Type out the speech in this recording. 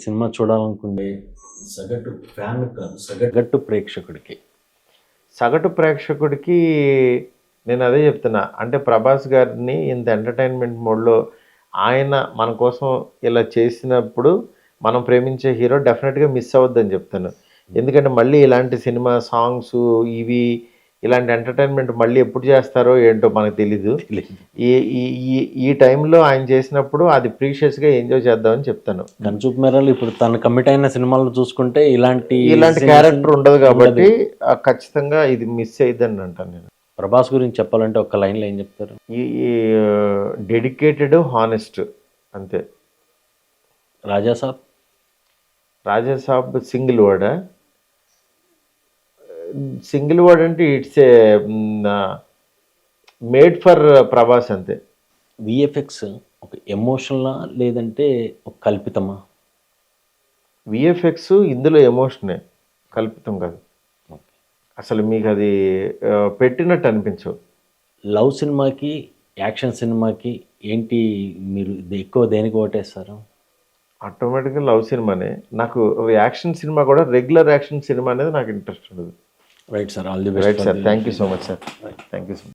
Cinema చూడాలనుకుంటే సగటు fan కాదు, సగటు ప్రేక్షకుడికి. సగటు ప్రేక్షకుడికి నేను అదే చెప్తున్నా. అంటే ప్రభాస్ గారిని ఇంత ఎంటర్టైన్మెంట్ మోడ్లో ఆయన మన కోసం ఇలా చేసినప్పుడు మనం ప్రేమించే హీరో డెఫినెట్గా మిస్ అవ్వద్దని చెప్తాను. ఎందుకంటే మళ్ళీ ఇలాంటి సినిమా సాంగ్స్ ఇవి ఇలాంటి ఎంటర్టైన్మెంట్ మళ్ళీ ఎప్పుడు చేస్తారో ఏంటో మనకు తెలీదు. ఈ ఈ ఈ- ఈ టైంలో ఆయన చేసినప్పుడు అది ప్రీషియస్గా ఎంజాయ్ చేద్దామని చెప్తాను. కన్సూప్ మేరలు ఇప్పుడు తను కమిట్ అయిన సినిమాలు చూసుకుంటే ఇలాంటి క్యారెక్టర్ ఉండదు కాబట్టి ఖచ్చితంగా ఇది మిస్ అయ్యిద్దని అంటాను నేను. ప్రభాస్ గురించి చెప్పాలంటే ఒక్క లైన్లో ఏం చెప్తారు? ఈ డెడికేటెడ్ హానెస్ట్ అంతే. Raja Saab Raja Saab single word. Single word అంటే it's a made for Prabhas అంతే. విఎఫ్ఎక్స్ ఒక ఎమోషనలా లేదంటే ఒక కల్పితమా? విఎఫ్ఎక్స్ ఇందులో ఎమోషనే, కల్పితం కాదు. అసలు మీకు అది పెట్టినట్టు అనిపించవు. లవ్ సినిమాకి యాక్షన్ సినిమాకి ఏంటి మీరు ఎక్కువ దేనికి ఓటేస్తారు? ఆటోమేటిక్గా లవ్ సినిమానే. నాకు యాక్షన్ సినిమా కూడా రెగ్యులర్ యాక్షన్ సినిమా అనేది నాకు ఇంట్రెస్ట్ ఉండదు. Right sir, all the best. Right sir, thank you so much sir, thank you so much.